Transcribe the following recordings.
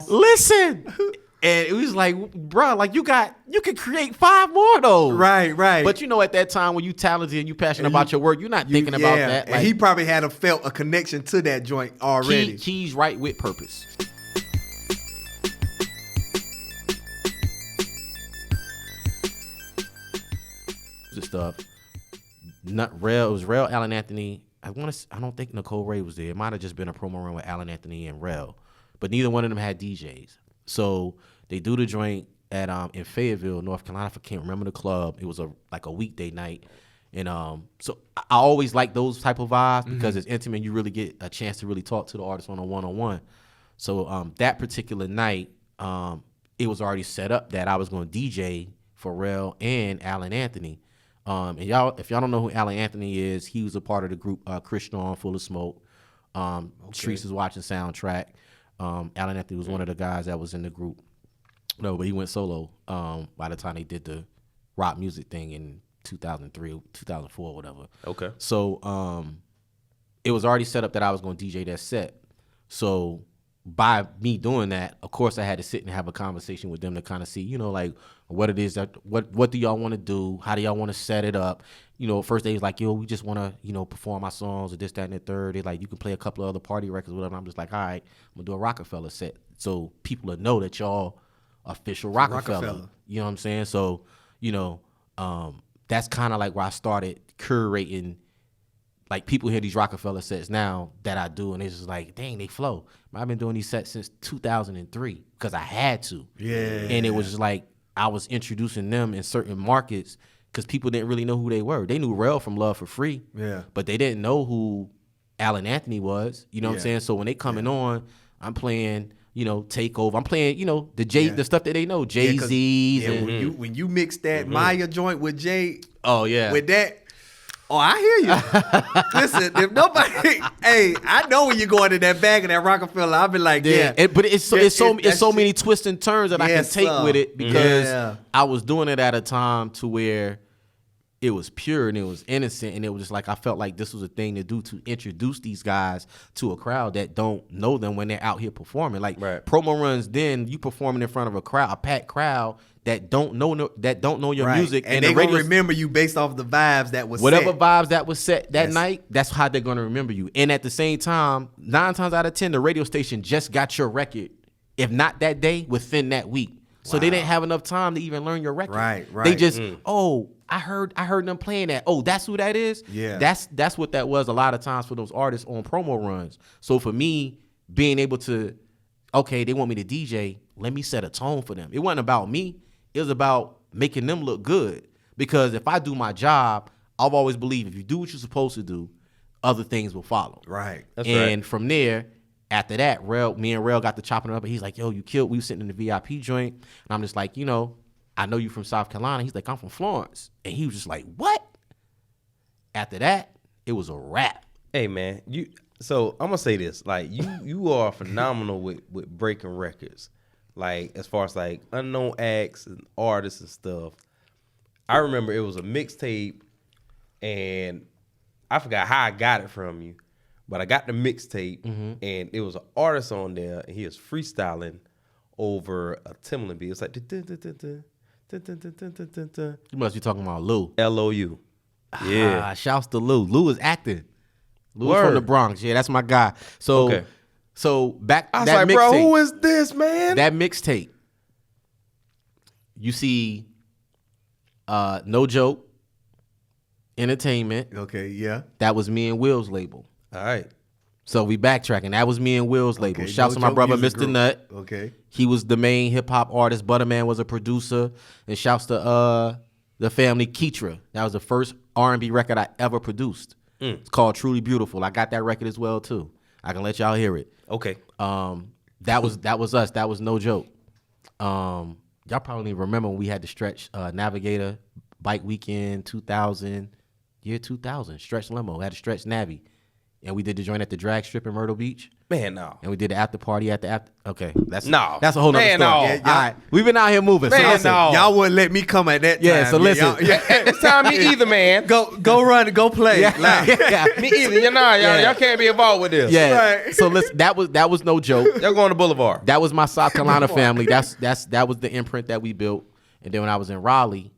Listen. And it was like, bro, like you could create 5 more of those. Right. But at that time when you talented and you passionate about your work, you're not thinking about that. And he probably had felt a connection to that joint already. Keys right with purpose. The stuff. It was Rel, Alan Anthony. I don't think Nicole Ray was there. It might have just been a promo run with Alan Anthony and Rel. But neither one of them had DJs. So they do the joint at in Fayetteville, North Carolina. I can't remember the club. It was a weekday night, and so I always like those type of vibes because it's intimate. You really get a chance to really talk to the artist on a one-on-one. So that particular night, it was already set up that I was going to DJ for Rel and Alan Anthony. And if y'all don't know who Alan Anthony is, he was a part of the group Christian on Full of Smoke. Streets is Watching soundtrack. Alan Anthony was one of the guys that was in the group. No, but he went solo by the time they did the rock music thing in 2003, 2004, whatever. Okay. So it was already set up that I was going to DJ that set. So by me doing that, of course, I had to sit and have a conversation with them to kind of see, like what it is that what do y'all want to do? How do y'all want to set it up? First they was like, yo, we just want to, perform our songs or this, that, and the third. They like, you can play a couple of other party records, whatever. I'm just like, all right, I'm gonna do a Rockefeller set so people will know that y'all official Rockefeller. You know what I'm saying? So, that's kind of like where I started curating. Like people hear these Rockefeller sets now that I do, and it's just like, dang, they flow. I've been doing these sets since 2003 because I had to. Yeah. And it was just like I was introducing them in certain markets because people didn't really know who they were. They knew Rel from Love for Free, but they didn't know who Alan Anthony was. You know what I'm saying? So when they coming on, I'm playing, Takeover. I'm playing, the stuff that they know, Jay-Z's. Yeah, when you mix that Maya joint with Jay, with that. Oh, I hear you. Listen, if nobody, I know when you go into that bag of that Rockefeller, I'll be like, but it's so many twists and turns that I can take with it because I was doing it at a time to where it was pure and it was innocent and it was just like I felt like this was a thing to do to introduce these guys to a crowd that don't know them when they're out here performing. Like promo runs, then you performing in front of a packed crowd that don't know your music, and they gonna remember you based off the vibes that was whatever vibes that was set that night. That's how they're gonna remember you. And at the same time, 9 times out of 10, the radio station just got your record, if not that day, within that week. So they didn't have enough time to even learn your record. Right. They just I heard them playing that. Oh, that's who that is. Yeah. That's what that was a lot of times for those artists on promo runs. So for me, being able to, they want me to DJ, let me set a tone for them. It wasn't about me. It was about making them look good. Because if I do my job, I've always believed if you do what you're supposed to do, other things will follow. Right. And from there, after that, me and Rel got to chopping it up, and he's like, yo, you killed. We were sitting in the VIP joint, and I'm just like, I know you from South Carolina. He's like, I'm from Florence. And he was just like, what? After that, it was a wrap. Hey, man, so I'm going to say this. Like, you are phenomenal with breaking records. Like, as far as, like, unknown acts and artists and stuff. I remember it was a mixtape, and I forgot how I got it from you. But I got the mixtape, and it was an artist on there, and he was freestyling over a Timbaland beat. It's like, you must be talking about Lou. L-O-U. Yeah. Shouts to Lou. Lou is acting. Lou's from the Bronx. Yeah, that's my guy. So, back I was like, bro, who is this, man? That mixtape. You see, No Joke, Entertainment. Okay, yeah. That was me and Will's label. All right. So we backtracking. That was me and Will's label. Shouts to my brother, Mr. Nut. Okay. He was the main hip hop artist. Butterman was a producer. And shouts to the family Keetra. That was the first R&B record I ever produced. It's called Truly Beautiful. I got that record as well too. I can let y'all hear it. Okay. That was us. That was No Joke. Y'all probably remember when we had the Stretch Navigator Bike Weekend 2000, year 2000. Stretch limo had a Stretch Navi. and we did the joint at the drag strip in Myrtle Beach. Man, no. And we did the after party at the after. Okay, that's a whole nother story. No. Yeah, all right, we've been out here moving. Man, so listen, y'all wouldn't let me come at that time. Yeah, so listen. At this time, me either, man. Go run, go play. Yeah. Me either. Y'all can't be involved with this. Yeah. Right. So listen, that was no joke. Y'all going to Boulevard. That was my South Carolina family. That was the imprint that we built. And then when I was in Raleigh,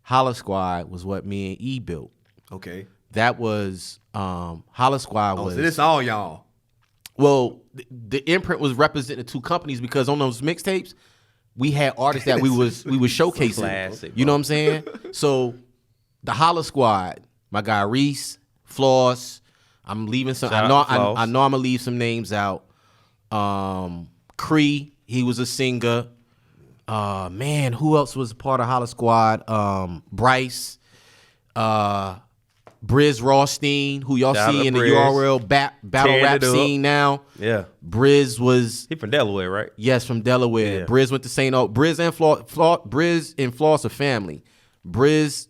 Holla Squad was what me and E built. Okay. That was Holla Squad was. So this all y'all. Well, the imprint was representing two companies because on those mixtapes, we had artists that we was showcasing. Classic, you know what I'm saying? So the Holla Squad, my guy Reese, Floss. I'm leaving some. I know I'm gonna leave some names out. Cree, he was a singer. Man, who else was part of Holla Squad? Bryce, Briz Rothstein, who y'all see in the URL battle rap scene now. Yeah. Briz was... He from Delaware, right? Yes, from Delaware. Yeah. Briz went to St. Aug. Briz and Floss are family. Briz,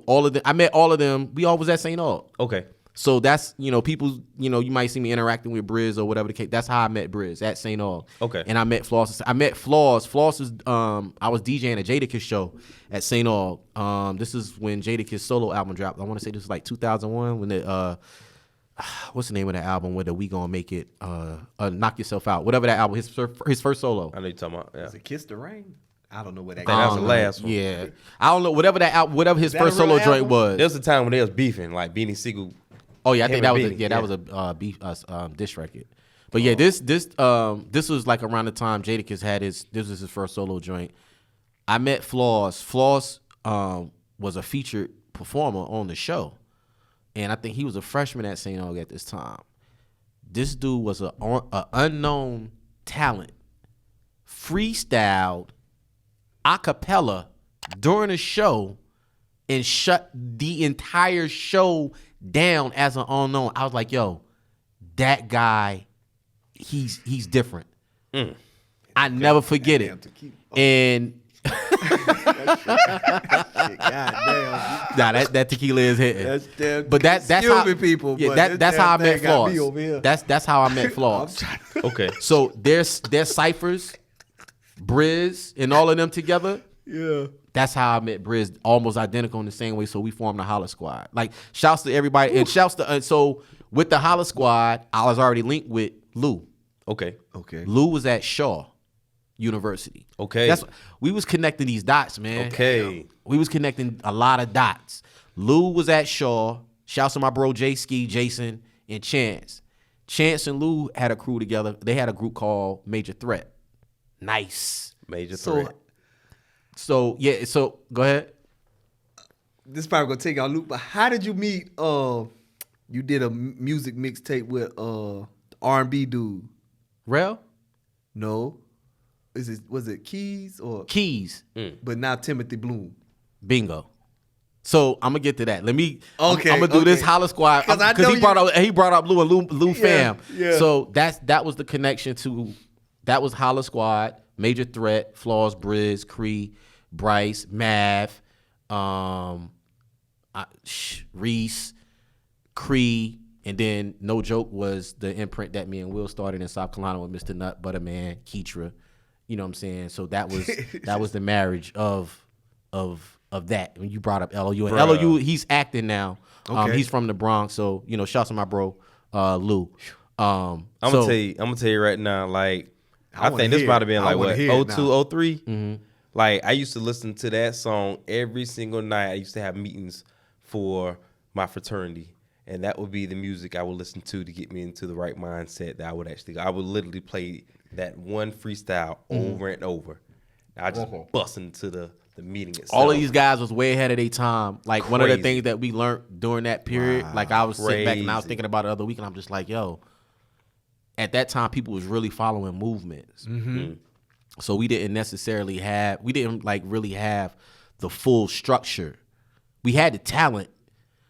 all of them. I met all of them. We all was at St. Aug. Okay. So that's, people, you might see me interacting with Briz or whatever the case. That's how I met Briz, at St. Aug. Okay. And I met Floss. I met Floss. Floss was, I was DJing a Jadakiss show at St. Aug. This is when Jadakiss solo album dropped. I want to say this was like 2001 when the, what's the name of that album where the We Gonna Make It, Knock Yourself Out. Whatever that album, his first solo. I know you're talking about, yeah. Was it Kiss the Rain? I don't know what that. That was the last one. Yeah. I don't know, whatever his first solo joint was. There was a time when they was beefing, like Beanie Siegel. Oh yeah, I think that was a beef diss record. But yeah, this was like around the time Jadakiss had this was his first solo joint. I met Floss. Floss was a featured performer on the show, and I think he was a freshman at St. Aug at this time. This dude was an unknown talent, freestyled a cappella during a show, and shut the entire show down as an unknown. I was like, yo, that guy, he's different. I never forget it. And that tequila is hitting. But that's how people. Yeah, that's how I met Floss. That's how I met Floss. Okay. So there's ciphers, Briz, and all of them together. Yeah. That's how I met Briz, almost identical in the same way. So we formed the Holla Squad. Like, shouts to everybody. And shouts to, so with the Holla Squad, I was already linked with Lou. Okay. Lou was at Shaw University. Okay. We was connecting these dots, man. Okay. We was connecting a lot of dots. Lou was at Shaw. Shouts to my bro J Ski, Jason, and Chance. Chance and Lou had a crew together. They had a group called Major Threat. Nice. Major Threat. So go ahead. This is probably gonna take y'all loop, but how did you meet? You did a music mixtape with R&B dude. Rel? No, was it Keys or Keys? But now Timothy Bloom. Bingo. So I'm gonna get to that. Let me. Okay. I'm gonna do this Holla Squad because he brought up Lou and Lou fam. Yeah. So that was the connection to. That was Holla Squad, Major Threat, Floss, Briz, Cree, Bryce, Mav, Reese, Cree, and then No Joke was the imprint that me and Will started in South Carolina with Mr. Nut, Butterman, Keetra. You know what I'm saying? So that was the marriage of that. When you brought up LOU, and LOU, he's acting now. Okay. He's from the Bronx, so shouts to my bro Lou. I'm gonna tell you right now, like I think this might have been like what 02, 03. Mm-hmm. Like I used to listen to that song every single night. I used to have meetings for my fraternity, and that would be the music I would listen to get me into the right mindset. That I would literally play that one freestyle over and over. I just bust into the meeting itself. All of these guys was way ahead of their time. Like one of the things that we learned during that period. Like I was sitting back and I was thinking about it the other week, and I'm just like, yo. At that time, people was really following movements. Mm-hmm. So we didn't really have the full structure. We had the talent,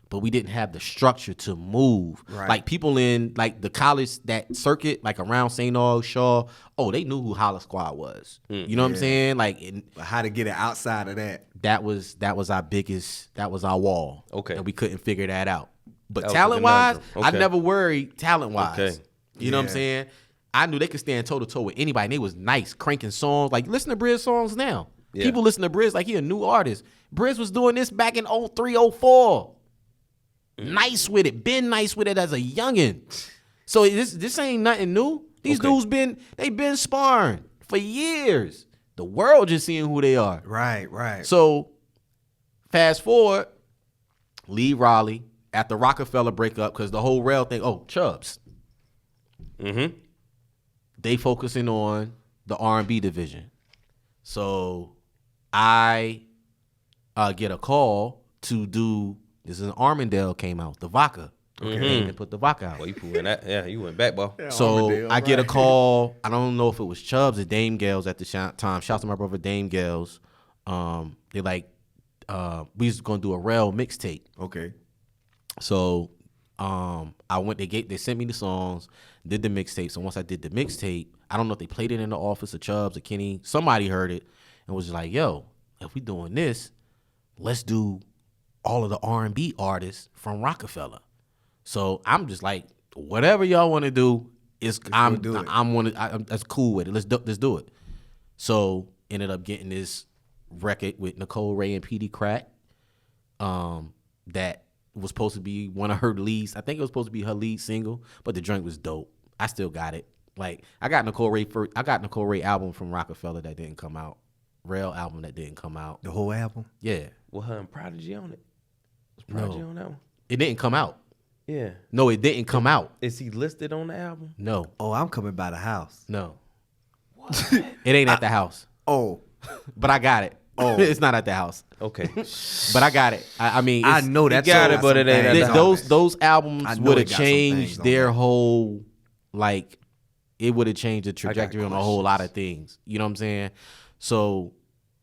but we didn't have the structure to move. Right. Like people in like the college, that circuit, like around St. Aug, Shaw, they knew who Holla Squad was. You know what I'm saying? Like how to get it outside of that. That was our biggest, that was our wall. Okay. And we couldn't figure that out. But talent-wise, I never worried talent-wise. Okay. You know what I'm saying? I knew they could stand toe-to-toe with anybody. And they was nice, cranking songs. Like, listen to Briz songs now. Yeah. People listen to Briz like he a new artist. Briz was doing this back in 03, 04. Nice with it. Been nice with it as a youngin'. So this ain't nothing new. These dudes been sparring for years. The world just seeing who they are. Right. So fast forward, leave Raleigh after Rockefeller break up because the whole rail thing, Chubbs. Mm-hmm. They focusing on the R&B division. So I get a call to do, this is an Armandale came out, the vodka. Okay. And put the vodka out. Well, you went that, yeah, you went back, ball. Yeah, so I get a call. I don't know if it was Chubbs or Dame Gales at the time. Shout out to my brother Dame Gales. They like, we was gonna do a rail mixtape. Okay. So I went. They sent me the songs, did the mixtape. So once I did the mixtape, I don't know if they played it in the office of Chubbs or Kenny. Somebody heard it and was just like, "Yo, if we doing this, let's do all of the R&B artists from Rockefeller." So I'm just like, whatever y'all want to do, that's cool with it. Let's do it. So ended up getting this record with Nicole Ray and PD Crack, that was supposed to be one of her leads. I think it was supposed to be her lead single, but the joint was dope. I still got it. Like I got Nicole Ray album from Rockefeller that didn't come out. Rail album that didn't come out. The whole album? Yeah. With her and Prodigy on it. Was Prodigy on that one? It didn't come out. Yeah. No, it didn't come out. Is he listed on the album? No. Oh, I'm coming by the house. No. What? It ain't at the house. Oh. But I got it. Oh. It's not at the house. Okay. But I got it. I mean, I know that. Got it, but it ain't at the house. Those albums would have changed their whole, like, it would have changed the trajectory on a whole lot of things. You know what I'm saying? So,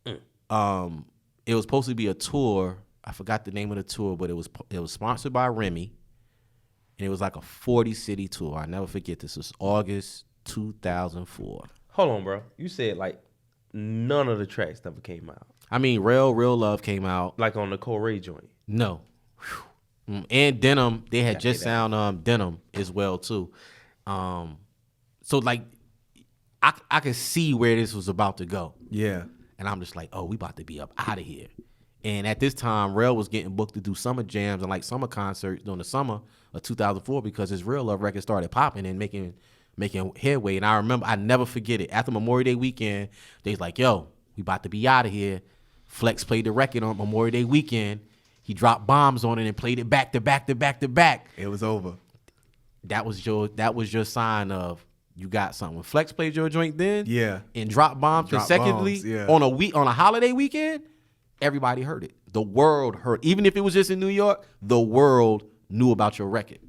it was supposed to be a tour. I forgot the name of the tour, but it was sponsored by Remy. And it was like a 40-city tour. I never forget this. It was August 2004. Hold on, bro. You said like none of the tracks never came out. I mean, Real Love came out. Like on the Nicole Ray joint. No. And Denim, they had just sound Denim as well too. So like I could see where this was about to go. Yeah. And I'm just like, oh, we about to be up out of here. And at this time, Rel was getting booked to do summer jams and like summer concerts during the summer of 2004 because his Real Love record started popping and making headway. And I remember, I never forget it. After Memorial Day weekend, they was like, yo, we about to be out of here. Flex played the record on Memorial Day weekend. He dropped bombs on it and played it back to back to back to back. It was over. That was your sign of you got something. When Flex played your joint then, yeah, and dropped bombs consecutively on a holiday weekend, everybody heard it. The world heard. Even if it was just in New York, the world knew about your record.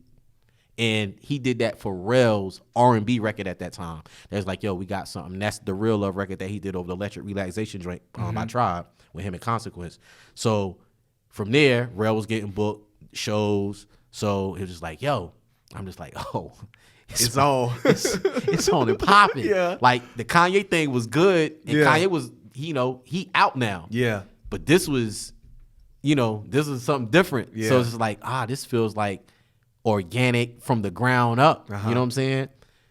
And he did that for Rel's R&B record at that time. They was like, yo, we got something. That's the Real Love record that he did over the Electric Relaxation joint by Tribe with him in Consequence. So from there, Rel was getting booked, shows. So it was just like, yo, I'm just like, oh, it's on and popping. Yeah. Like the Kanye thing was good. And Kanye was, he out now. Yeah. But this was, this is something different. Yeah. So it's just like, this feels like organic from the ground up. You know what I'm saying?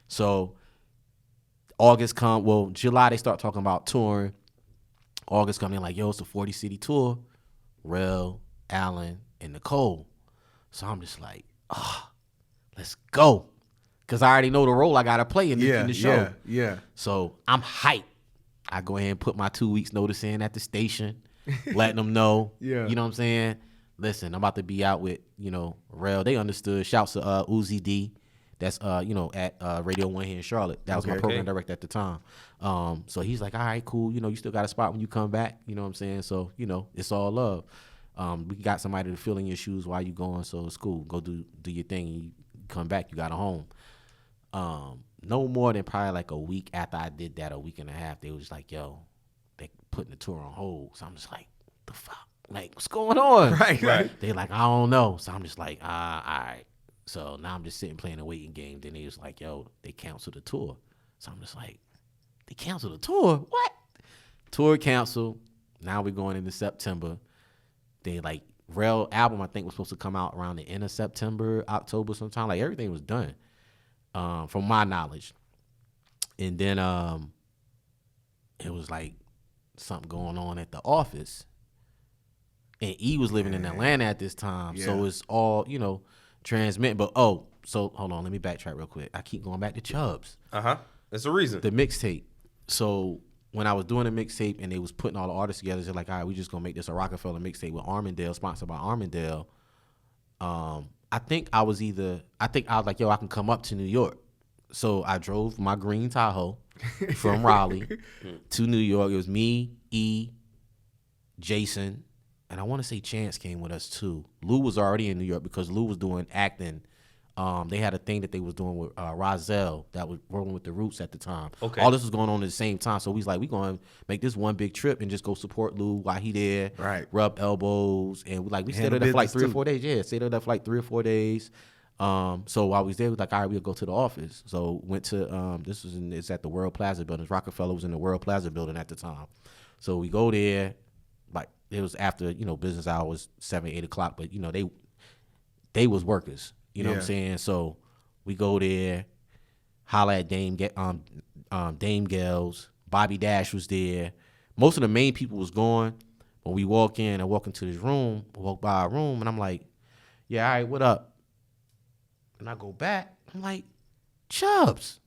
So July they start talking about touring. August coming in like, yo, it's a 40-city tour. Rel, Allen, and Nicole. So I'm just like, let's go. Because I already know the role I got to play in the show. Yeah. So I'm hyped. I go ahead and put my 2 weeks notice in at the station, letting them know. Yeah. You know what I'm saying? Listen, I'm about to be out with, Rel. They understood. Shouts to Uzi D. That's, at Radio 1 here in Charlotte. That was my program director at the time. So he's like, all right, cool. You still got a spot when you come back. You know what I'm saying? So, it's all love. We got somebody to fill in your shoes while you going, so it's cool. Go do your thing. And you come back, you got a home. No more than probably like a week after I did that, a week and a half, they was like, yo, they putting the tour on hold. So I'm just like, the fuck? Like, what's going on? Right. They like, I don't know. So I'm just like, all right. So now I'm just sitting playing a waiting game. Then they was like, yo, they canceled the tour. So I'm just like, they canceled the tour? What? Tour canceled. Now we're going into September. They like, Rel album, I think, was supposed to come out around the end of September, October sometime. Like, everything was done, from my knowledge. And then it was like something going on at the office. And E was living in Atlanta at this time. Yeah. So it's all, transmit. But, so hold on. Let me backtrack real quick. I keep going back to Chubbs. That's the reason. The mixtape. So when I was doing a mixtape and they was putting all the artists together, they're like, all right, we just going to make this a Rockefeller mixtape with Armandale, sponsored by Armandale. I think I was like, yo, I can come up to New York. So I drove my green Tahoe from Raleigh to New York. It was me, E, Jason, and I want to say Chance came with us too. Lou was already in New York because Lou was doing acting. They had a thing that they was doing with Rozelle that was rolling with the Roots at the time. Okay. All this was going on at the same time. So we was like, we going to make this one big trip and just go support Lou while he there. Right. Rub elbows. And we stayed there for like 3 or 4 days. Yeah, stayed there for like 3 or 4 days. So while we was there, we was like, all right, we'll go to the office. So went to, it's at the World Plaza building. Rockefeller was in the World Plaza building at the time. So we go there, like it was after, business hours, 7, 8 o'clock, but they was workers. You know what I'm saying? So we go there, holla at Dame Gels. Bobby Dash was there. Most of the main people was gone. When we walk into this room, walk by our room, and I'm like, yeah, all right, what up? And I go back. I'm like, Chubbs,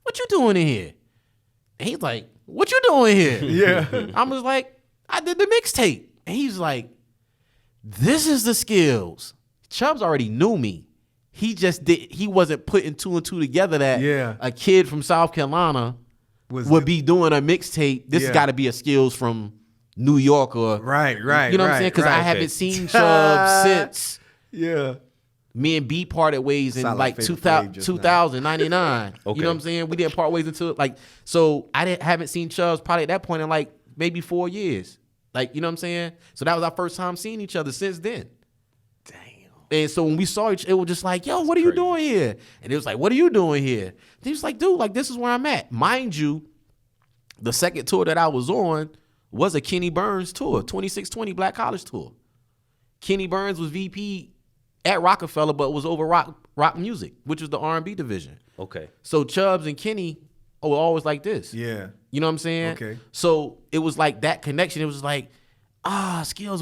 what you doing in here? And he's like, what you doing here? Yeah. I was like, I did the mixtape. And he's like, this is the Skillz. Chubbs already knew me. He wasn't putting 2 and 2 together that a kid from South Carolina would be doing a mixtape. This has got to be a Skillz from New York or right. You know what I'm saying? Because I haven't seen Chubbs since me and B parted ways in like 2099. Okay. You know what I'm saying? We didn't part ways until so I haven't seen Chubbs probably at that point in like maybe 4 years. Like, you know what I'm saying? So that was our first time seeing each other since then. And so when we saw each, it was just like, yo, what are you doing here? And it was like, what are you doing here? And he was like, dude, like, this is where I'm at. Mind you, the second tour that I was on was a Kenny Burns tour, 2620 Black College tour. Kenny Burns was VP at Rockefeller, but was over rock music, which was the R&B division. Okay. So Chubbs and Kenny were always like this. Yeah. You know what I'm saying? Okay. So it was like that connection. It was like, Skillz,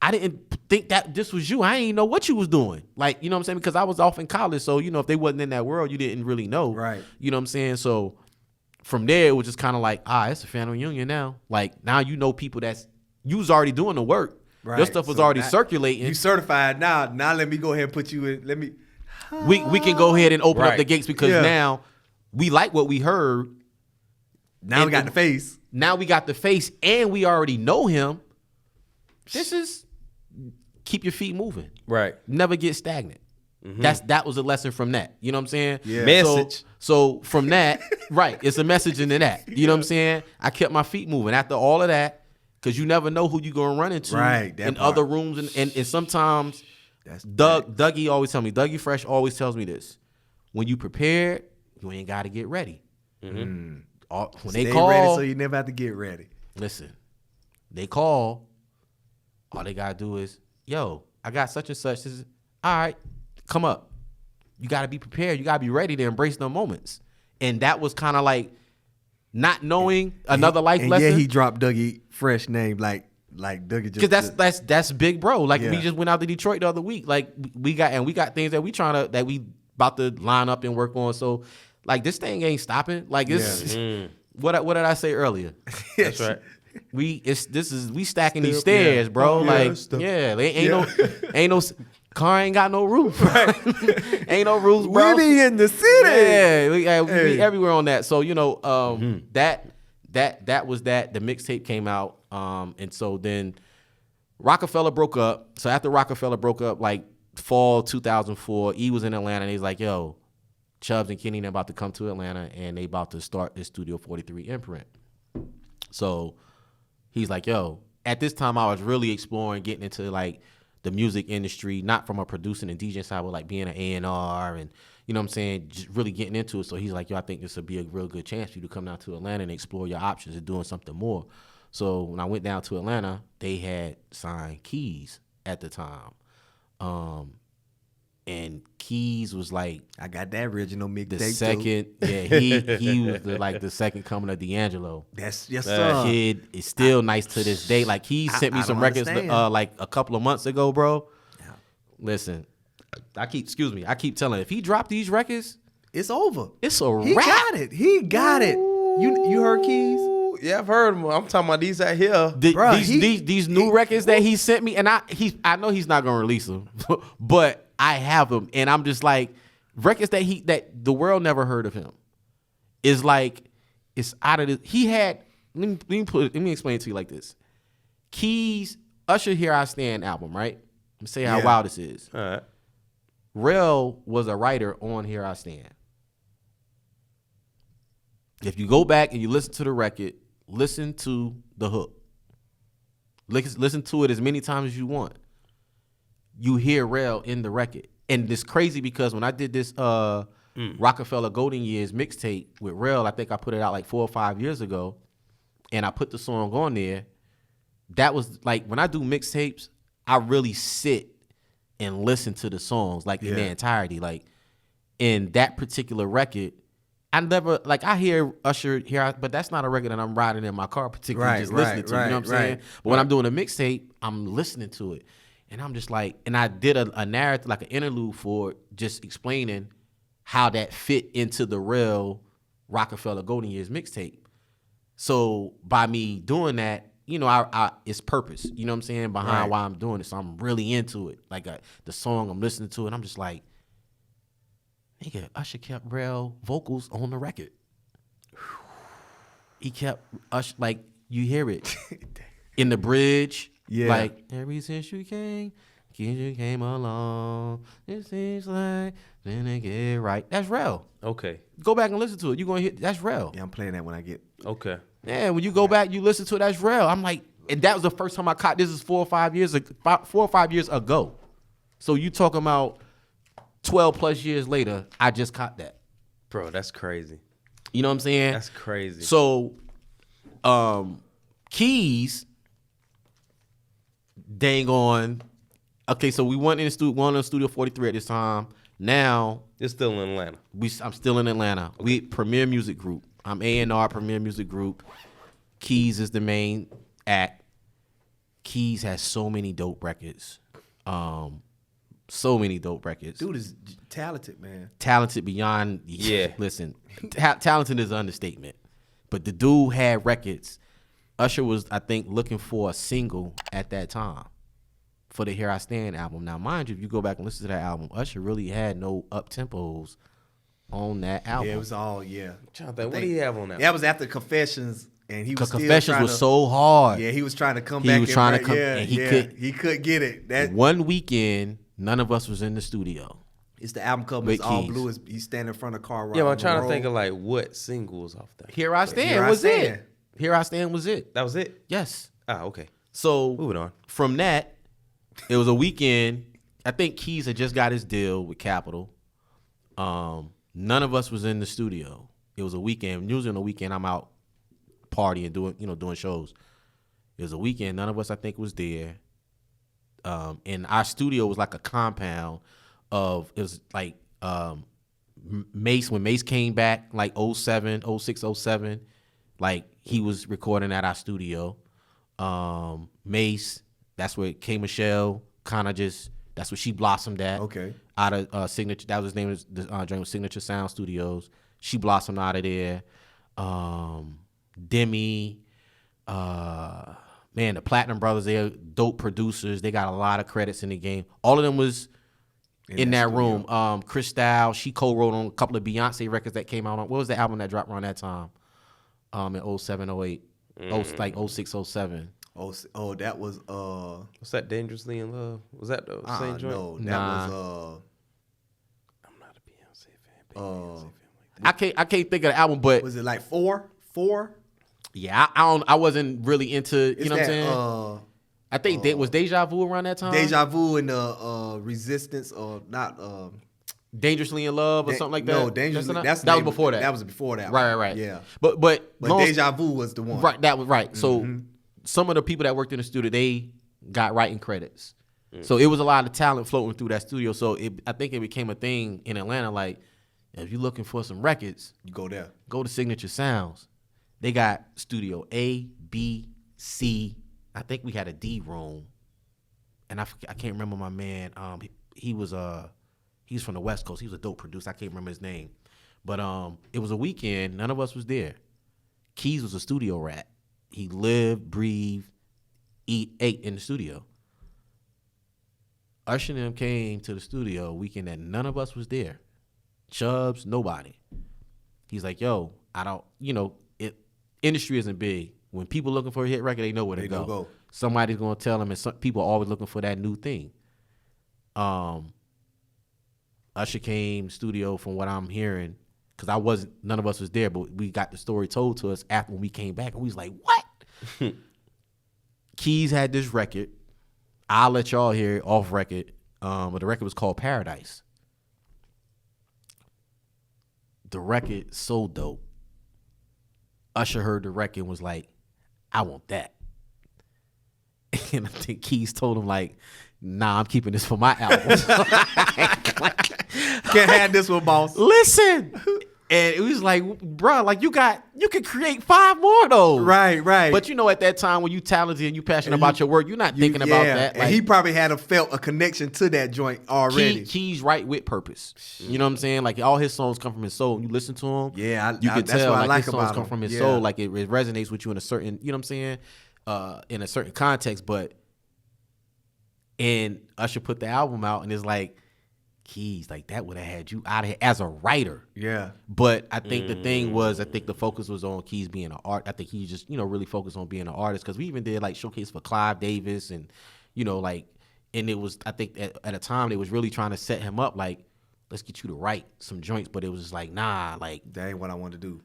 I didn't think that this was you. I didn't know what you was doing. Like, you know what I'm saying? Because I was off in college. So, if they wasn't in that world, you didn't really know. Right. You know what I'm saying? So from there, it was just kind of like, it's a family reunion now. Like, now you know people you was already doing the work. Right. Your stuff was already circulating. You certified now. Now let me go ahead and put you in. We can go ahead and open up the gates because now we like what we heard. Now we got the face. Now we got the face and we already know him. This is... Keep your feet moving. Right. Never get stagnant. Mm-hmm. That was a lesson from that. You know what I'm saying? Yeah. Message. So from that, right, it's a message into that. You know what I'm saying? I kept my feet moving after all of that because you never know who you're going to run into in other rooms. And sometimes Dougie always tell me, Dougie Fresh always tells me this. When you prepared, you ain't got to get ready. Mm-hmm. When they call. Ready so you never have to get ready. Listen, they call. All they got to do is, yo, I got such and such. This is, all right, come up. You got to be prepared. You got to be ready to embrace the moments. And that was kind of like not knowing another life lesson. Yeah, he dropped Dougie Fresh name like Dougie just. Because that's big bro. Like we just went out to Detroit the other week. Like we got things that we about to line up and work on. So like this thing ain't stopping. Like it's what did I say earlier? That's right. We stacking these stairs, bro. Ain't no car ain't got no roof. Right. Ain't no roofs, bro. We be in the city. Yeah, we be everywhere on that. So that was that. The mixtape came out, and so then Rockefeller broke up. So after Rockefeller broke up, like fall 2004, E was in Atlanta, and he's like, yo, Chubbs and Kenny are about to come to Atlanta, and they about to start this Studio 43 imprint. So he's like, yo, at this time I was really exploring getting into like the music industry, not from a producing and DJing side, but like being an A&R and, you know what I'm saying, just really getting into it. So he's like, yo, I think this would be a real good chance for you to come down to Atlanta and explore your options of doing something more. So when I went down to Atlanta, they had signed Keys at the time. And Keys was like, I got that original mixtape. The second, he was the second coming of D'Angelo. That's yes, sir. Kid is still nice to this day. Like he sent me some records like a couple of months ago, bro. Yeah. Listen, I keep telling, if he dropped these records, it's over. It's a he wrap. He got it. You heard Keys? Yeah, I've heard them. I'm talking about these out here. These new records that he sent me, and I know he's not gonna release them, but I have them, and I'm just like, records that the world never heard of him. Is like, it's out of this. He had, let me explain it to you like this. Keys, Usher Here I Stand album, right? Let me say how wild this is. All right. Rel was a writer on Here I Stand. If you go back and you listen to the record, listen to the hook. Listen to it as many times as you want. You hear Rel in the record. And it's crazy because when I did this Rockefeller Golden Years mixtape with Rel, I think I put it out like 4 or 5 years ago, and I put the song on there. That was like, when I do mixtapes, I really sit and listen to the songs like in their entirety. Like in that particular record, I never, like, I hear Usher here, but that's not a record that I'm riding in my car particularly listening to. You know what I'm saying? But when I'm doing a mixtape, I'm listening to it. And I'm just like, and I did a narrative, like an interlude for it, just explaining how that fit into the real Rockefeller Golden Years mixtape. So by me doing that, you know, I it's purpose, you know what I'm saying, behind why I'm doing it. So I'm really into it. Like the song, I'm listening to it, I'm just like, nigga, Usher kept Rel vocals on the record. He kept Usher, like, you hear it in the bridge. Yeah. Like, ever since you came along, it seems like then they get right. That's Rel. Okay. Go back and listen to it. You're going to hit, that's Rel. Yeah, I'm playing that when I get. Okay. Yeah, when you go back, you listen to it, that's Rel. I'm like, and that was the first time I caught, this is 4 or 5 years ago. So you talking about 12 plus years later, I just caught that. Bro, that's crazy. You know what I'm saying? That's crazy. So, Keys, dang on. Okay, so we went in the studio 43 at this time. Now it's still in Atlanta. I'm still in Atlanta. We Premier Music Group. I'm A&R Premier Music Group. Keys is the main act. Keys has so many dope records. So many dope records. Dude is talented, man. Talented beyond. Yeah. Listen, talented is an understatement. But the dude had records. Usher was, I think, looking for a single at that time for the Here I Stand album. Now, mind you, if you go back and listen to that album, Usher really had no up-tempos on that album. Yeah, it was all, what did he have on that? That was after Confessions, and he was Confessions was so hard. Yeah, he was trying to come back. He was trying to come, and he couldn't get it. That one weekend, none of us was in the studio. It's the album cover is all blue. He's standing in front of the car. Yeah, but I'm trying to think of like what singles off that. Here I Stand was it. Here I Stand was it. That was it? Yes. Ah, okay. So moving on. From that, it was a weekend. I think Keys had just got his deal with Capitol. None of us was in the studio. It was a weekend. Usually on the weekend, I'm out partying, doing shows. It was a weekend. None of us, I think, was there. And our studio was like a compound of, it was like Mace, when Mace came back, like 07, 06, 07, like he was recording at our studio. Mace, that's where K. Michelle kind of just, that's what she blossomed at. Okay. Out of Signature, that was his name, the joint was Signature Sound Studios. She blossomed out of there. Demi, man, the Platinum Brothers, they're dope producers. They got a lot of credits in the game. All of them was in that room. Cristal, she co-wrote on a couple of Beyonce records that came out on, what was the album that dropped around that time? In 07, 08, like 06, 07. Oh, that was what's that? Dangerously in Love? Was that the same joint? No, that was I'm not a Beyonce fan. I can't think of the album, but was it like four? Yeah, I wasn't really into, you know what I'm saying? I think was Deja Vu around that time? Deja Vu and the Resistance, or not Dangerously in Love or something like that? No, Dangerously. That was before that. That was before that. Right. Yeah. But Deja Vu was the one. Right, that was right. So some of the people that worked in the studio, they got writing credits. So it was a lot of talent floating through that studio. So I think it became a thing in Atlanta. Like, if you're looking for some records, you go there. Go to Signature Sounds. They got Studio A, B, C. I think we had a D room. And I can't remember my man. He's from the West Coast. He was a dope producer. I can't remember his name. But it was a weekend. None of us was there. Keys was a studio rat. He lived, breathed, ate in the studio. Usher and them came to the studio a weekend that none of us was there. Chubbs, nobody. He's like, yo, industry isn't big. When people looking for a hit record, they know where to go. Somebody's going to tell them, and some people are always looking for that new thing. Usher came studio from what I'm hearing, because none of us was there, but we got the story told to us after when we came back, and we was like, what? Keys had this record. I'll let y'all hear it off record. But the record was called Paradise. The record so dope. Usher heard the record and was like, I want that. And I think Keys told him like, nah, I'm keeping this for my album. Can't have this one, boss. Listen. And it was like, bro, like you could create 5 more of those. Right. But at that time when you talented and you passionate about your work, you're not thinking about that. Like, and he probably felt a connection to that joint already. Keys right with purpose. You know what I'm saying? Like all his songs come from his soul. You listen to him. Yeah, you can that's tell what I like his songs come from his soul. Like it resonates with you in a certain, you know what I'm saying? In a certain context. And Usher put the album out and it's like, Keys, like that would have had you out of here as a writer. Yeah. But I think the thing was, I think the focus was on Keys being an art. I think he just, really focused on being an artist because we even did like showcase for Clive Davis and, and it was, I think at a time they was really trying to set him up like, let's get you to write some joints. But it was just like, nah, like. That ain't what I want to do.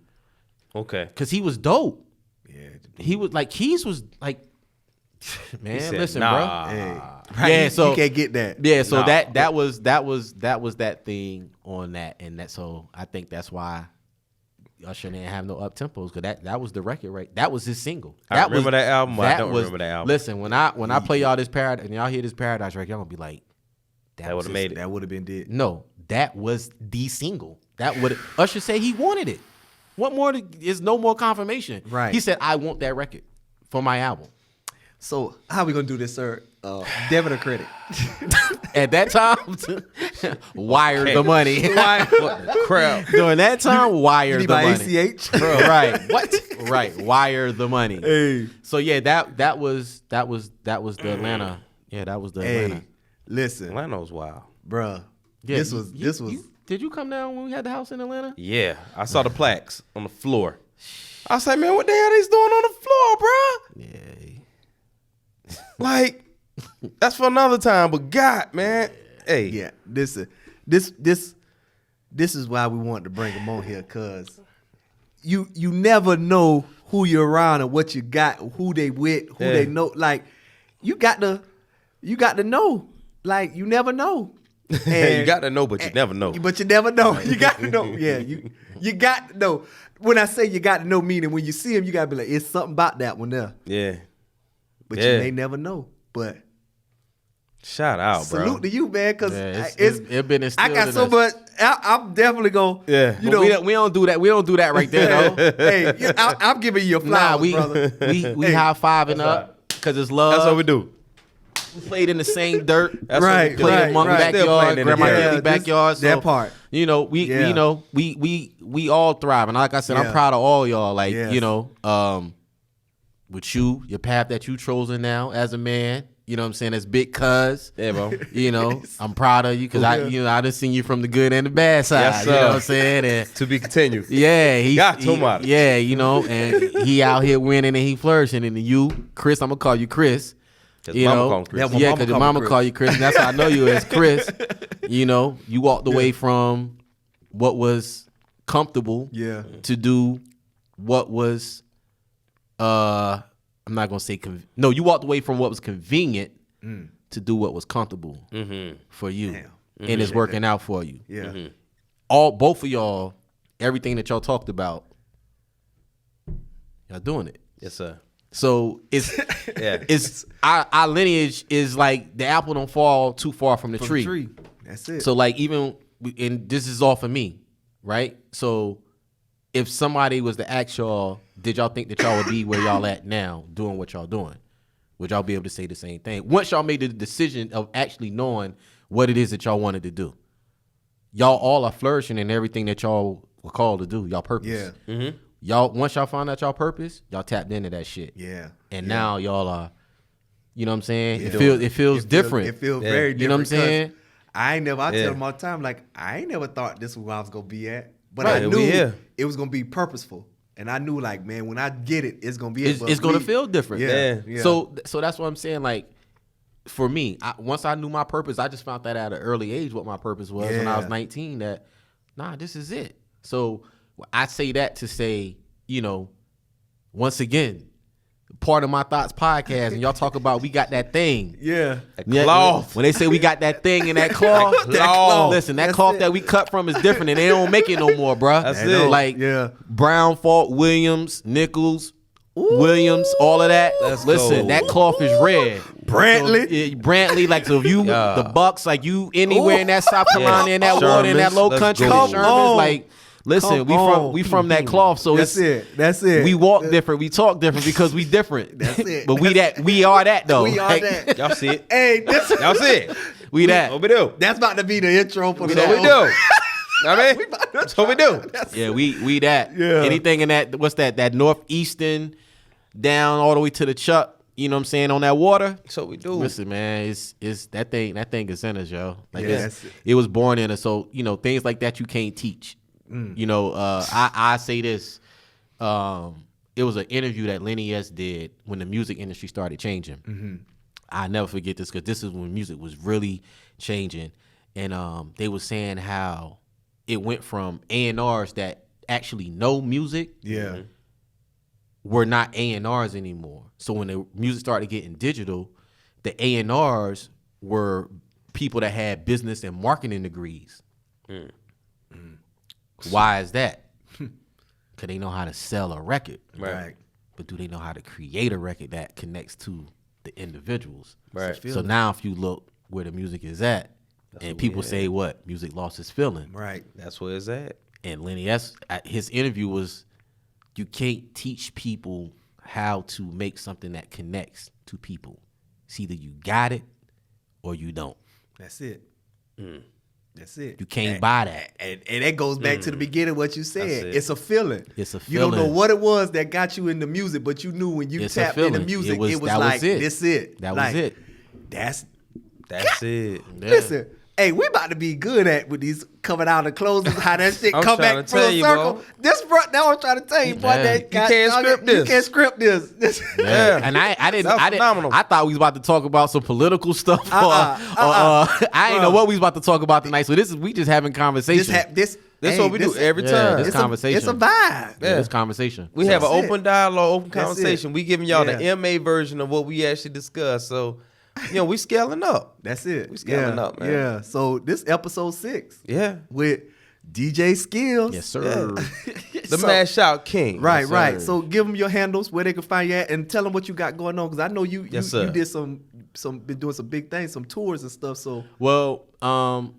Okay. Because he was dope. Yeah. He was like, Keys was like, man, said, listen, nah. bro. Hey, right? Yeah, so you can't get that. Yeah, so Nah. that was that thing on that, and that. So I think that's why Usher didn't have no up tempos because that was the record, right? That was his single. I remember that album. I don't remember that album. Listen, when I play y'all this Paradise and y'all hear this Paradise record, y'all gonna be like, that would have made it. That would have been it. No, that was the single. That would Usher said he wanted it. What more? Is no more confirmation. Right. He said I want that record for my album. So how we gonna do this, sir? Debit or credit? At that time, wire the money. What the crap? During that time, wire the money. ACH? Bro, right. What? Right. Wire the money. Hey. So yeah, that was the Atlanta. Yeah, that was the Atlanta. Hey, listen, Atlanta was wild, bruh. Yeah, this was. Did you come down when we had the house in Atlanta? Yeah, I saw the plaques on the floor. I was like, man, what the hell they's doing on the floor, bro? Yeah. Like, that's for another time. But God, man, hey, Yeah, this is why we wanted to bring them on here, cause you never know who you're around and what you got, who they with, who they know. Like you got to know. Like you never know. And, you got to know, but you never know. But you never know. You got to know. Yeah, you got to know. When I say you got to know, meaning when you see him, you got to be like, it's something about that one there. Yeah. But you may never know. But shout out, bro. salute to you, man, because it's been instilled I got in so us. much. I'm definitely going. Yeah. You know, we don't do that. We don't do that right there, though. hey, I'm giving you your flowers, brother. we high fiving up because it's love. That's what we do. We played in the same dirt. That's Right, what we do. Played in Monk's right. Still backyard, playing in Grandma the Kelly dirt. backyard. So, That part. we all thrive, and like I said, I'm Yeah. proud of all y'all. Like Yes. with your path that you chosen now as a man. You know what I'm saying? As big cuz. Yeah, bro. I'm proud of you because I done seen you from the good and the bad side. Yes, you know sir. what I'm saying? And To be continued. yeah, Got to, man. yeah, and he out here winning and he flourishing. And you, Chris, I'm gonna call you Chris. Cause mama call him Chris. Yeah, my Yeah, mama because your call me mama Chris. call you Chris, and that's how I know you as Chris. You walked away from what was comfortable Yeah. to do what was I'm not gonna say you walked away from what was convenient to do what was comfortable for you. Damn. And it's working out for you. Yeah. Both of y'all, everything that y'all talked about, y'all doing it. Yes, sir. So it's Yeah. it's our lineage is like the apple don't fall too far from the tree. That's it. So like even and this is all for me, right? So if somebody was to ask y'all, did y'all think that y'all would be where y'all at now, doing what y'all doing? Would y'all be able to say the same thing? Once y'all made the decision of actually knowing what it is that y'all wanted to do, y'all all are flourishing in everything that y'all were called to do. Y'all purpose. Yeah. Mm-hmm. Y'all once y'all found out y'all purpose, y'all tapped into that shit. Yeah. And Yeah. now y'all are, you know what I'm saying? Yeah. It feels different. It feels Yeah. very different. You know what I'm saying? I tell Yeah. them all the time, like, I ain't never thought this was where I was gonna be at. But Right. I We knew here. it was gonna be purposeful. And I knew, like, man, when I get it, it's gonna be It's, it. But it's gonna feel different. Yeah. Yeah. So that's what I'm saying. Like, for me, once I knew my purpose, I just found that at an early age what my purpose was when I was Yeah. 19. That this is it. So I say that to say, you know, once again, part of my thoughts podcast, and y'all talk about we got that thing. Yeah. Yeah, Cloth. when they say we got that thing in that cloth, cloth. listen, that That's cloth it. that we cut from is different, and they don't make it no more, bruh. That's it. Like Yeah. Brown, Fault, Williams, Nichols, Williams, all of that. Let's Listen, go. that cloth is red. Brantley. So, yeah, Brantley, like so if you Yeah. the Bucks, like you anywhere in that South Carolina, in that water, in that Sherman's, low let's country, go. Sherman's, on. like listen, Come we on. from that cloth, so That's it's it. That's it. we walk different, we talk different because we different. That's it. But we are that though. We are Like, that. Y'all see it? Hey, this, Y'all see it? We that. What we do? that's about to be the intro for the That's what we do. I mean, that's what we do. Yeah, we that. Yeah. Anything in that, what's that northeastern down all the way to the Chuck, you know what I'm saying, on that water? That's what we do. Listen, man, it's that thing is in us, yo. Like Yeah, it's- that's it. it was born in us. So, you know, things like that you can't teach. You know, I say this. It was an interview that Lenny S did when the music industry started changing. I never forget this because this is when music was really changing. And they were saying how it went from A&Rs that actually know music Yeah. were not A&Rs anymore. So when the music started getting digital, the A&Rs were people that had business and marketing degrees. Why is that? Because they know how to sell a record. Right. But do they know how to create a record that connects to the individuals? Right. So now if you look where the music is at, and people say what? Music lost its feeling. Right. That's where it's at. And Lenny S, his interview was, you can't teach people how to make something that connects to people. It's either you got it or you don't. That's it. That's it. You can't buy that. And that goes back to the beginning of what you said. That's it. It's a feeling. It's a You don't know feeling. what it was that got you into music, but you knew when you It's a tapped into feeling. music, It was- it was that was like, it. this it. That Like, was it. That's That's it. Yeah. Listen, hey, we about to be good at with these coming out of closes, how that shit I'm come trying back to full tell you, circle. bro. This front, now I'm trying to tell you, boy, Yeah. that You can't script You this. can't script this. Yeah. And I didn't. That's phenomenal. I thought we was about to talk about some political stuff. Uh-uh. I didn't know what we was about to talk about tonight. So we just having conversation. This That's what we do every Yeah, time. this It's conversation. It's a vibe. Yeah, Yeah. this conversation. We have an That's open it. dialogue, open That's conversation. it. We giving y'all Yeah. the MA version of what we actually discussed. So, we scaling up. That's it. We scaling up, man. Yeah. So this episode 6 Yeah. with DJ Skillz. Yes, sir. The So- Mash Out King. Right, Yes, right. sir. So give them your handles where they can find you at, and tell them what you got going on, because I know you Yes, sir. you did some been doing some big things, some tours and stuff. So Well,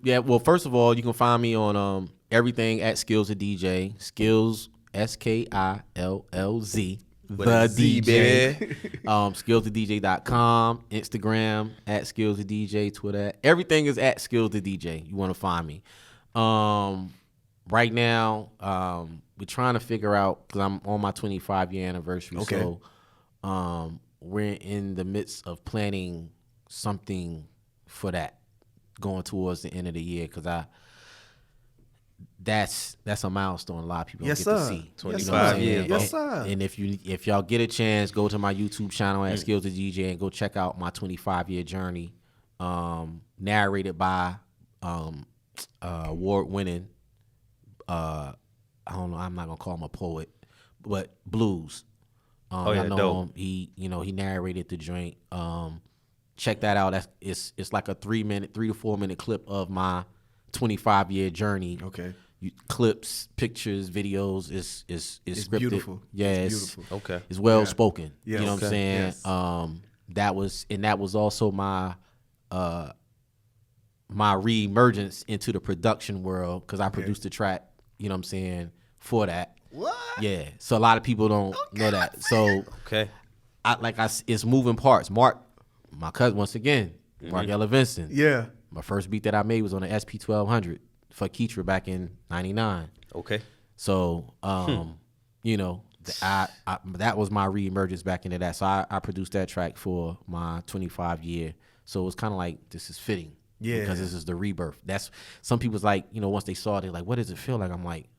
yeah. Well, first of all, you can find me on everything at Skillz the DJ. Skillz, SKILLZ, With the a Z, DJ. baby. SkillsTheDJ.com, Instagram at Skillz the DJ, Twitter. Everything is at Skillz the DJ. You want to find me. Right now, we're trying to figure out, because I'm on my 25-year anniversary. Okay. So we're in the midst of planning something for that, going towards the end of the year, because that's a milestone a lot of people don't Yes, get to sir. see. Yes, 25 sir. what I'm years, saying? bro. Yes, sir. And if y'all get a chance, go to my YouTube channel at Skillz the DJ and go check out my 25-year journey, narrated by award-winning. I don't know. I'm not gonna call him a poet, but blues. Oh, yeah, I know dope. him. He narrated the joint. Check that out. It's like a 3 to 4 minute clip of my 25-year journey. okay, clips, pictures, videos. It's scripted. Beautiful. Yeah, it's it's beautiful. Okay. It's well spoken. Yes. You know what I'm saying? Yes. That was also my my reemergence into the production world because I produced the track. You know what I'm saying, for that. What? Yeah. So a lot of people don't know that. So Okay. it's moving parts. Mark, my cousin, once again, Mark Ella Vincent. Yeah. My first beat that I made was on the SP 1200 for Keitra back in '99. Okay. So, you know, I that was my reemergence back into that. So I produced that track for my 25 year. So it was kind of like, this is fitting. Yeah. Because this is the rebirth. That's, some people's like, you know, once they saw it, they're like, what does it feel like? I'm like,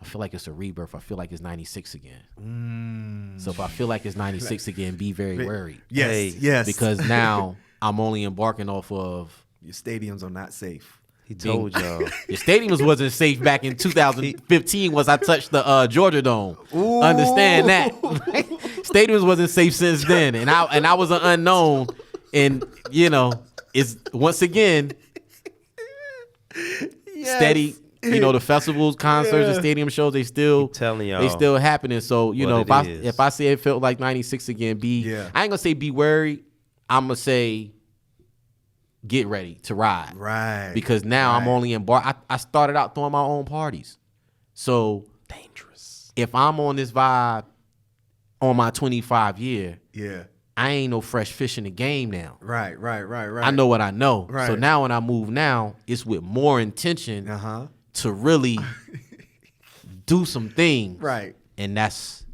I feel like it's a rebirth. I feel like it's 96 again. So if I feel like it's 96 again, be very worried. Yes. Hey, Yes. Because now I'm only embarking off of, your stadiums are not safe. He told y'all. your stadiums wasn't safe back in 2015 once I touched the Georgia Dome. Understand that. Stadiums wasn't safe since then. And I was an unknown. And, you know, it's once again steady. You know, the festivals, concerts, and stadium shows, they still telling y'all they still happening. So, you know, what it is. if I say it felt like 96 again, I ain't gonna say be worried. I'm gonna say get ready to ride. Right. Because now I'm only I started out throwing my own parties. So dangerous. if I'm on this vibe on my 25 year, Yeah. I ain't no fresh fish in the game now. Right. I know what I know. Right. So now when I move now, it's with more intention to really do some things. Right. And that's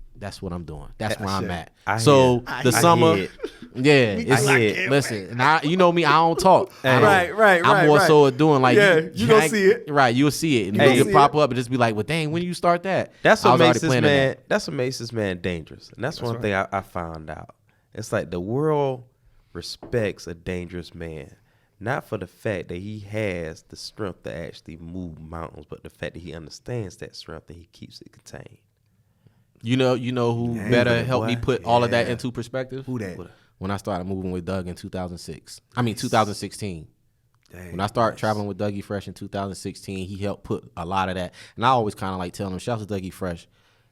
what I'm doing. That's where I'm at. I So hear. the I summer, hear it. yeah. It's I hear it. listen, and you know me, I don't talk. Right. I'm more so a doing like you gonna see it. Right, you'll see it. And Hey. you can pop up and just be like, well, dang, when you start that? That's I what was makes already this planning man. that. That's what makes this man dangerous, and that's one thing I found out. It's like the world respects a dangerous man, not for the fact that he has the strength to actually move mountains, but the fact that he understands that strength and he keeps it contained. You know who better help me put all of that into perspective? Who that? When I started moving with Doug in 2016. Dang. When I started traveling with Dougie Fresh in 2016, he helped put a lot of that. And I always kind of like telling him, shout out to Dougie Fresh.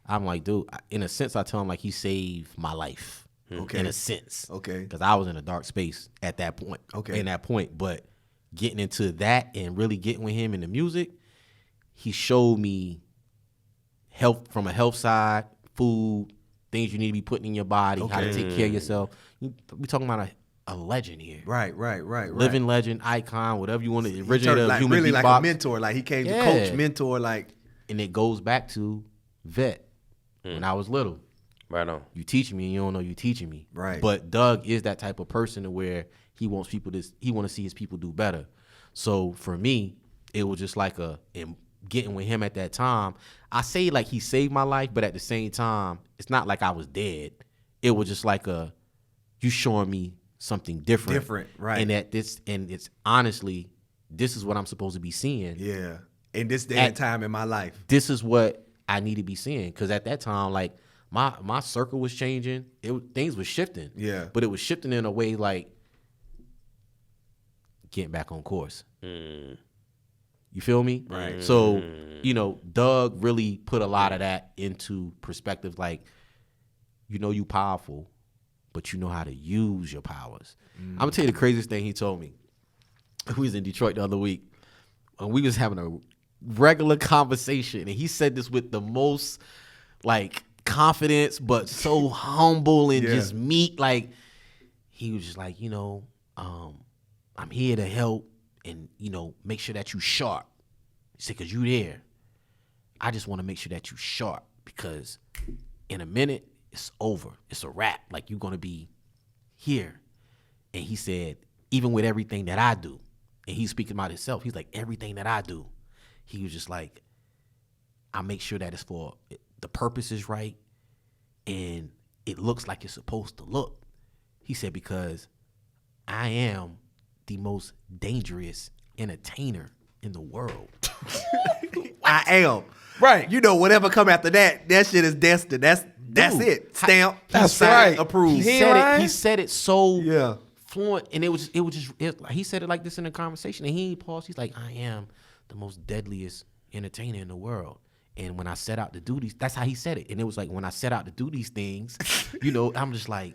I'm like, dude, in a sense, I tell him like he saved my life. Okay. In a sense. Okay. Because I was in a dark space at that point. Okay. In that point. But getting into that and really getting with him in the music, he showed me health from a health side, food, things you need to be putting in your body, how to take care of yourself. We talking about a legend here. Right. Living legend, icon, whatever you want to He originate turned, of like human really like beatbox. a mentor. Like he came to Yeah. coach, mentor. Like And it goes back to vet. When I was little, Right on. you teach me and you don't know you teaching me. Right. But Doug is that type of person to where he wants people to, he want to see his people do better. So for me, it was just like in getting with him at that time. I say like he saved my life, but at the same time, it's not like I was dead. It was just like you showing me something different. Different, right. And it's honestly, this is what I'm supposed to be seeing. yeah. In this day and time in my life. This is what I need to be seeing. Because at that time, like, my circle was changing. Things was shifting. Yeah. But it was shifting in a way like getting back on course. You feel me? Right. So, you know, Doug really put a lot of that into perspective. Like, you know you powerful, but you know how to use your powers. I'm going to tell you the craziest thing he told me. We was in Detroit the other week, and we was having a regular conversation, and he said this with the most, like, confidence, but so humble and just meek. Like, he was just like, you know, I'm here to help and, you know, make sure that you sharp. He said, because you there. I just want to make sure that you sharp, because in a minute, it's over. It's a wrap. Like, you're going to be here. And he said, even with everything that I do, and he's speaking about himself, he's like, everything that I do, he was just like, I make sure that it's for, the purpose is right, and it looks like it's supposed to look. He said, because I am the most dangerous entertainer in the world. I am. Right. You know, whatever come after that shit is destined. That's Dude, it. Stamp. That's signed, right. Approved. He said it so Yeah. fluent, and he said it like this in a conversation, and he paused. He's like, I am the most deadliest entertainer in the world. And when I set out to do these, that's how he said it. And it was like, when I set out to do these things, you know, I'm just like,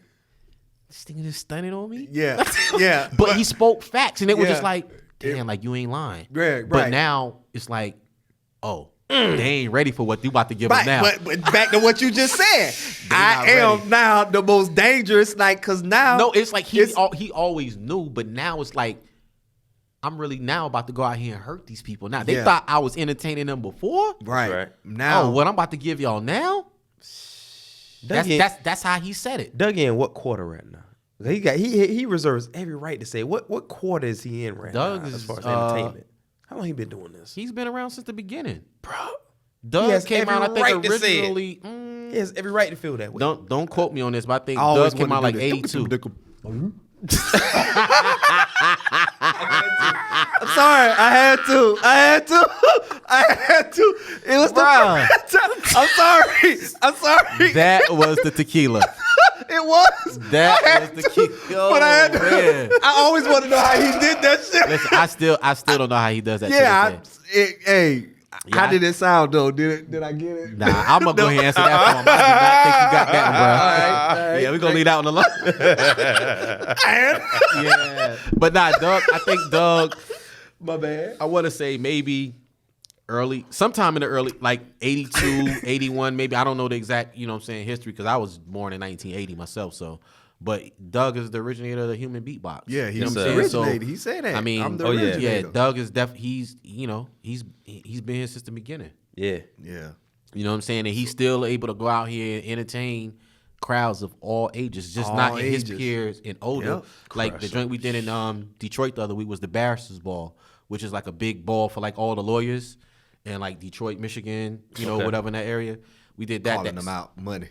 this thing is stunning on me. Yeah, yeah. But he spoke facts, and it was Yeah. just like, damn, like you ain't lying. Right, But right. now it's like, oh, they ain't ready for what you about to give them Right, now. but back to what you just said. not I am ready. now the most dangerous, like, cause now No, it's like he always knew, but now it's like, I'm really now about to go out here and hurt these people. Now they Yeah. thought I was entertaining them before. right. Right. Now Oh, what I'm about to give y'all now? That's how he said it. Doug in what quarter right now? He reserves every right to say what quarter is he in right Doug now is, as far as entertainment. How long he been doing this? He's been around since the beginning. Bro, Doug has came every out, I think, right to say it. originally. he has every right to feel that way. Don't quote me on this, but I think I always Doug came wanted out to like do this. 82. I'm sorry, I had to. It was Bruh. I'm sorry. That was the tequila. It was. That was the tequila. But I had to. Man. I always want to know how he did that shit. Listen, I still don't know how he does that. Yeah, hey, Yeah, how I- did it sound though? Did I get it? Nah, I'm gonna go ahead and answer that for him. I do not think you got that one, bro. Yeah, we're gonna leave that one alone. Yeah, but nah, Doug. I think Doug. My bad. I want to say maybe sometime in the early, like 82, 81, maybe. I don't know the exact, you know what I'm saying, history, because I was born in 1980 myself. So, but Doug is the originator of the human beatbox. Yeah, You know he's what the I'm saying? So, originator. He said that. I mean, I'm the oh, yeah. originator. yeah, Doug is he's been here since the beginning. Yeah. Yeah. You know what I'm saying? And he's still able to go out here and entertain crowds of all ages, just All not his ages. peers and older. Yep. Like the joint we did in Detroit the other week was the Barristers Ball, which is like a big ball for like all the lawyers in like Detroit, Michigan, you know, Okay. whatever in that area. We did that. Calling them out money.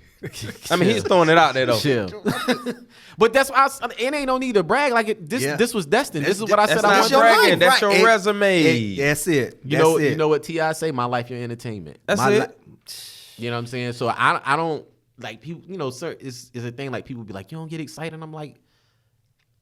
I mean, he's throwing it out there though. Chill. But that's why it ain't no need to brag. Like Yeah. this was destined. This is what I said. That's I not want your bragging. life, That's right. your resume. That's it. You That's know, it. you know what T.I. say? My life, your entertainment. That's My it. li- You know what I'm saying? So I don't like people. You know, sir, is a thing like people be like, you don't get excited. And I'm like,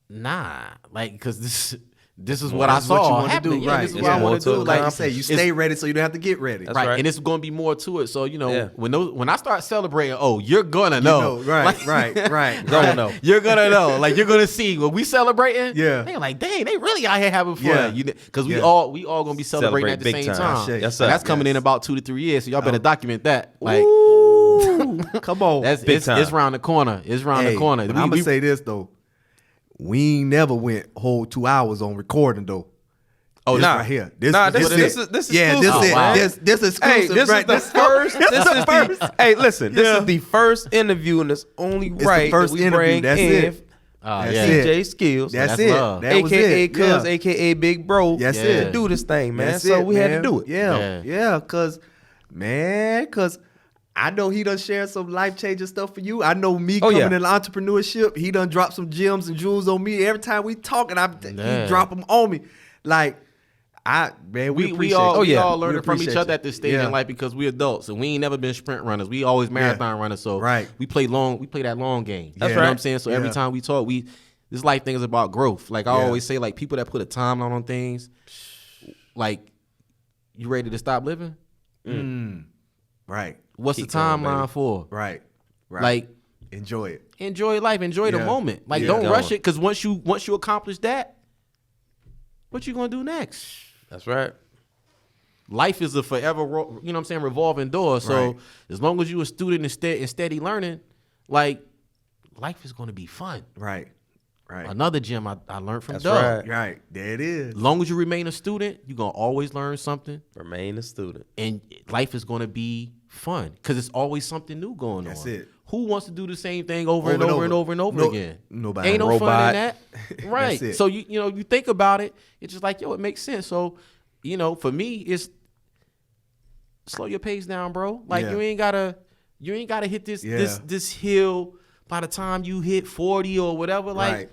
nah, like because this is what I That's what saw you wanna happening. do, Yeah, right. this is Yeah. what I More want to to do. it Like than I say, you it's- stay ready so you don't have to get ready. That's right. right. And it's going to be more to it. So you know, Yeah. when I start celebrating, oh, you're gonna know, Right, Like- right. Gonna know. You're gonna know, like you're gonna see when we celebrating. Yeah. they like, dang, they really out here having fun. Yeah. Because we Yeah. all gonna be celebrating Celebrate at the big same time. time. Shit. Yes, And sir. that's coming in Yes. about 2 to 3 years. So y'all better document that. Like Ooh, come on. that's Big it's time. around the corner. It's around the corner. I'm gonna say this though. We ain't never went whole 2 hours on recording though. oh This nah. right here. This is yeah, this exclusive. it. Oh, wow. This exclusive. Hey, this right? is the first. This is the hey. Listen, this Yeah. is the first interview, and it's only the right first that we interview. bring That's in it. That's That's it. it. DJ Skillz, That's that's it. love. That was aka it. Cuz, Yeah. aka Big Bro. That's Yeah. it. to do this thing, man. That's So it, we had to man. do it. Yeah, cause I know he done shared some life changing stuff for you. I know me coming yeah. in entrepreneurship, he done dropped some gems and jewels on me. Every time we talking, Yeah. he drop them on me. Like we We appreciate all you. we all We learning from each appreciate other you. at this stage Yeah. in life because we adults and we ain't never been sprint runners. We always marathon runners. So Right. we play that long game. That's You know right. what I'm saying? So every Yeah. time we talk, this life thing is about growth. Like I Yeah. always say, like people that put a timeline on things, like you ready to stop living? Right, What's Keep the going, timeline baby. for? right. Like Enjoy it. enjoy life, enjoy the Yeah. moment. Like Yeah. don't Going. rush it because once you accomplish that, what you gonna do next? That's right. Life is a forever, you know what I'm saying, revolving door. So Right. as long as you a student and steady learning, like life is going to be fun. Right. Another gem I learned from That's Doug. right. Right. There it is. As long as you remain a student, you're going to always learn something. Remain a student. And life is going to be fun because it's always something new going That's on. it. Who wants to do the same thing over and Over and over and over. over and over No- again? nobody. Ain't no Robot. fun in that. Right. That's it. So you think about it, it's just like, yo, it makes sense. So, for me, it's slow your pace down, bro. Like Yeah. you ain't gotta hit this Yeah. this hill by the time you hit 40 or whatever. Like Right.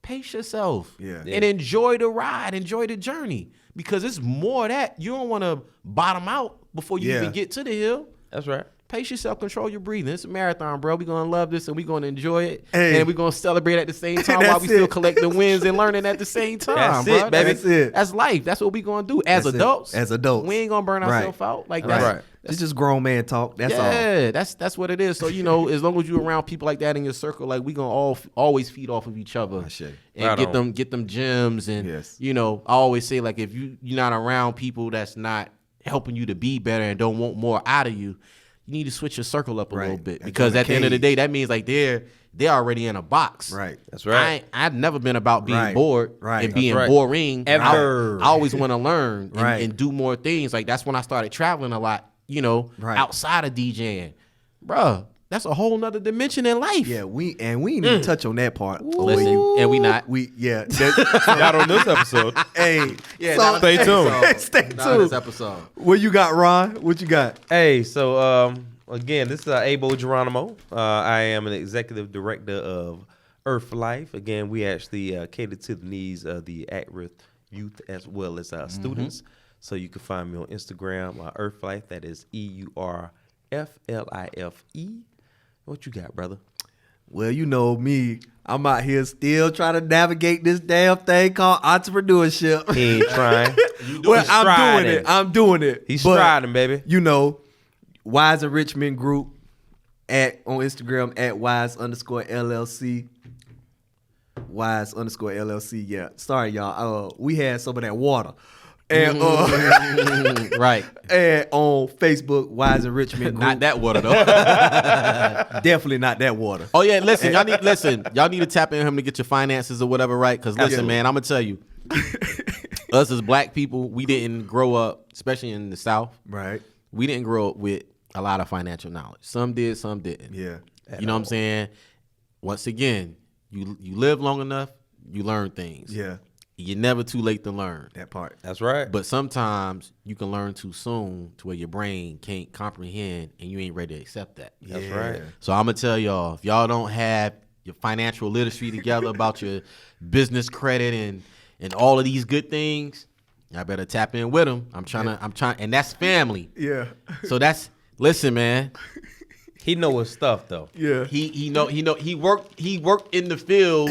pace yourself. Yeah. And enjoy the ride, enjoy the journey. Because it's more that you don't want to bottom out before you Yeah. even get to the hill. That's right. pace yourself, control your breathing. It's a marathon, bro. We're going to love this and we're going to enjoy it. Hey. And we're going to celebrate at the same time while we still collecting wins and learning at the same time, That's bro. it, baby. That's it. That's life. That's what we're going to do as That's it. adults. As adults. We ain't going to burn ourselves out. Like Right. that. It's just grown man talk. That's all. Yeah, that's what it is. So, you know, as long as you're around people like that in your circle, like we gonna always feed off of each other shit. and Right get them gems. And Yes. you know, I always say, like, if you're not around people that's not helping you to be better and don't want more out of you, you need to switch your circle up a little bit, because at the end of the day, that means like they're already in a box. Right. That's right. I've never been about being bored and being That's right. boring. Ever. I always want to learn Right. and do more things. Like that's when I started traveling a lot, you know, outside of DJing. Bruh, that's a whole nother dimension in life. Yeah, we ain't even touch on that part. Listen, and we not. Not on this episode. Hey, Yeah, so, Stay tuned. Stay Not this tuned. episode. What you got, Ron? What you got? Hey, so again, this is Abo Geronimo. I am an executive director of Earth Life. Again, we actually cater to the needs of the at-risk youth as well as students. So you can find me on Instagram, Earth Life. That is EURFLIFE. What you got, brother? Well, you know me. I'm out here still trying to navigate this damn thing called entrepreneurship. He ain't trying. Well, He's I'm doing striding. it. I'm doing it. He's But, striding, baby. You know, Wise Enrichment Group on Instagram at Wise_LLC. Wise_LLC. Yeah. Sorry, y'all. We had some of that water. And Right. and on Facebook, Wise Enrichment Group. Not that water though. Definitely not that water. Oh yeah, listen, y'all need to tap in him to get your finances or whatever, right? Because listen, man, I'm gonna tell you, us as black people, we didn't grow up, especially in the South. Right. We didn't grow up with a lot of financial knowledge. Some did, some didn't. Yeah. You know what I'm saying? Once again, you live long enough, you learn things. Yeah. You're never too late to learn. That part. That's right. But sometimes you can learn too soon to where your brain can't comprehend and you ain't ready to accept that. That's right. So I'm going to tell y'all, if y'all don't have your financial literacy together about your business credit and all of these good things, y'all better tap in with them. I'm trying, and that's family. Yeah. So listen, man. He know his stuff though. Yeah. He worked in the field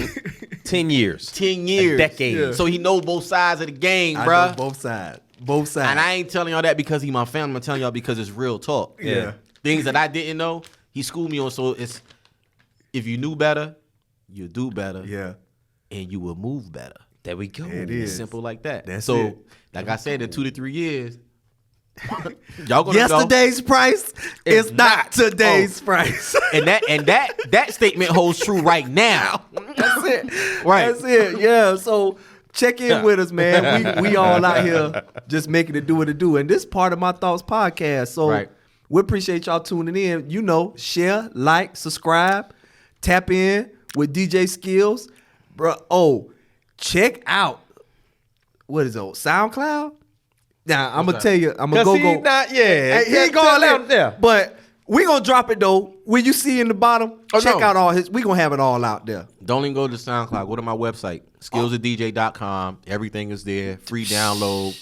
10 years. 10 years. A decade. Yeah. So he knows both sides of the game, I bruh. know both sides. Both sides. And I ain't telling y'all that because he my family. I'm telling y'all because it's real talk. Yeah. Things that I didn't know, he schooled me on. So it's, if you knew better, you'll do better. Yeah. And you will move better. There we go. It It's is. simple like that. That's so, it. like I said, in 2 to 3 years, y'all gonna Yesterday's price is not today's price. go. And that statement holds true right now. That's it. Right. That's it. Yeah. So check in with us, man. We all out here just making it do what it do. And this part of My Thoughts podcast. So Right. we appreciate y'all tuning in. You know, share, like, subscribe, tap in with DJ Skillz. Bro, check out, what is it, SoundCloud? Now, I'm going to tell you, I'm going to go. Not, yeah. Hey, he ain't going out there. But we going to drop it, though. When you see in the bottom, check out all his. We going to have it all out there. Don't even go to SoundCloud. Go to my website, skillsofdj.com. Everything is there. Free download.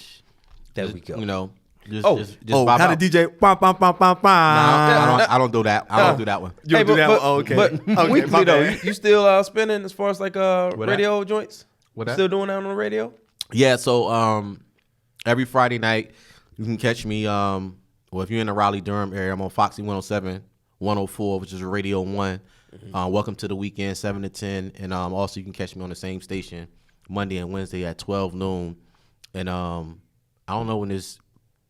There we go. You know. Just How vibe the out. DJ? Bam, bam, bam, bam, bam. I don't do that. I don't do that one. You do that one? Oh, okay. But Okay, my weekly though, bad. you still spinning as far as like radio joints? What that? Still doing that on the radio? Yeah, so every Friday night you can catch me. Well, if you're in the Raleigh-Durham area, I'm on Foxy 107, 104, which is Radio 1. Welcome to the weekend, 7 to 10. And also you can catch me on the same station Monday and Wednesday at 12 noon. And I don't know when this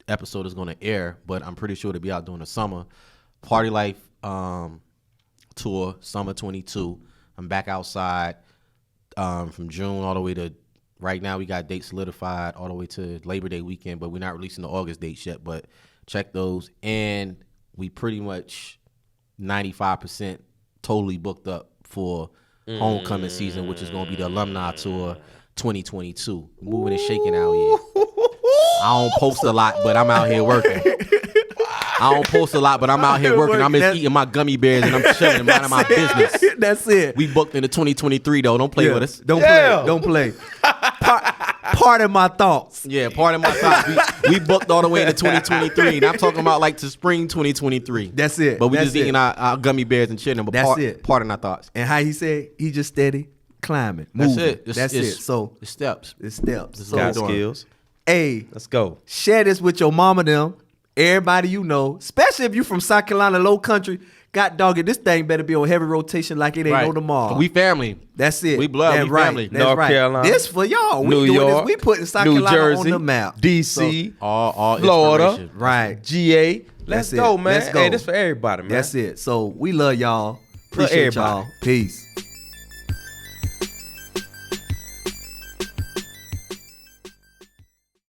episode is going to air, but I'm pretty sure to be out during the summer. Party Life tour, summer 22. I'm back outside from June all the way to right now. We got dates solidified all the way to Labor Day weekend, but we're not releasing the August dates yet. But check those. And we pretty much 95% totally booked up for homecoming season, which is going to be the alumni tour 2022. Moving and shaking out here. I don't post a lot, but I'm out here working. I don't post a lot, but I'm out here working. I'm just eating my gummy bears and I'm chilling and minding my business. That's it. We booked into 2023 though. Don't play with us. Don't play. Don't play. Pardon my thoughts. Yeah, pardon my thoughts. We booked all the way into 2023. And I'm talking about like to spring 2023. That's it. But we That's just eating our gummy bears and chilling. But That's it. Pardon our thoughts. And how he said, he just steady climbing. That's Moving. it. That's it. So the steps. it's steps. This is So, what Got we're doing. Skillz. hey, Let's go. share this with your mama them, everybody you know, especially if you from South Carolina, low country. God dog it, this thing better be on heavy rotation like it ain't no tomorrow. We family. That's it. We blood, That's we right. family. That's North right. Carolina, This for y'all. We New doing York, this. We putting South New Carolina Jersey, on the map. DC, All Florida. inspiration. Right. GA. Let's That's go, it. man. Let's go. Hey, this for everybody, man. That's it. So we love y'all. Love Appreciate everybody. y'all. Peace.